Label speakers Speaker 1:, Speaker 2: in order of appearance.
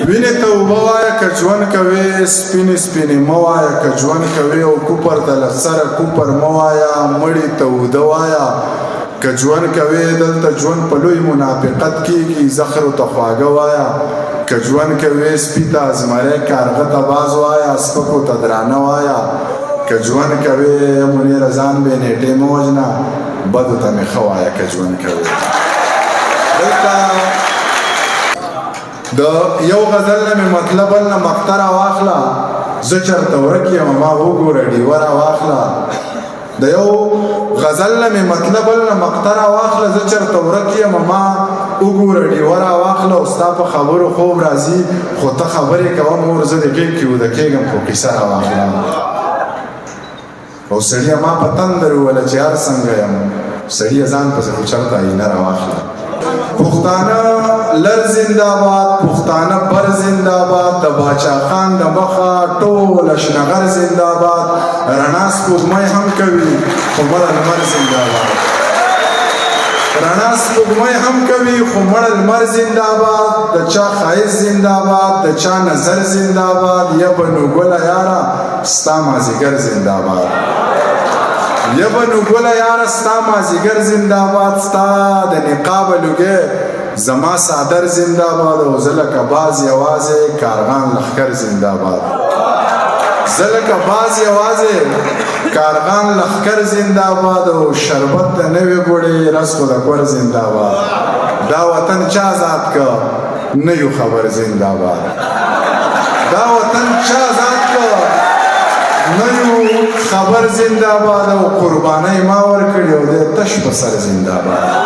Speaker 1: وینې توبه وایه که ژوند کوې سپینې سپینې مه وایه که ژوند کوې او کوپر ته له سره کوپر مه وایه مړي ته اوده وایه که ژوند کوې دلته ژوند په لوی منافقت کېږي زخرو ته خواږه وایه که ژوند کوې سپي ته زمری کارغه ته باز وایه سپکو ته درانه وایه که ژوند کوې منیره ځان بې نیټې مه وژنه بدو ته مې ښه وایه که ژوند کوې دلته د یو غزل نه مې مطلب بل نه مقطع راواخله زه چېرته ورک یم ما وګوره ډیوه راواخله د یو غزل نه مې مطلب بل نه مقطع راواخله زه چېرته ورک یم ما وګوره ډیوه راواخله او ستا په خبرو خوب راځي خو ته خبرې کوه مور زه د غېږ کې وده کېږم خو کیسه راواخله او سړیه ما په تندر وویله چې هر څنګه یم سړیه ځان پسې خو چېرته آینه راواخله پښتانه لر زنده‌باد پښتانه بر زنده‌باد د باچا خان د مخه ټول اشنغر زنده‌باد رڼا سپوږمۍ هم کوي خو مړه لمر زنده‌باد رڼا سپوږمۍ هم کوي خو مړه لمر زنده‌باد د چا ښایست زنده‌باد د چا نظر زنده‌باد یا بنو ګله یاره ستا مازدیګر زنده‌باد یا بنو ګله یاره ستا مازدیګر زنده‌باد ستا د نقاب لوګې زما صادر زنده‌باد او زه لکه باز یوازې کارغان لښکر زنده‌باد زه لکه باز یوازې کارغان لښکر زنده‌باد او شربت د نوې ګوړې رس خو د کور زنده‌باد دا وطن چا آزاد که نه یو خبر زنده‌باد دا وطن چا آزاد که نه یو خبر زنده‌باد او قربانۍ ما ورکړې او د تش په سر زنده‌باد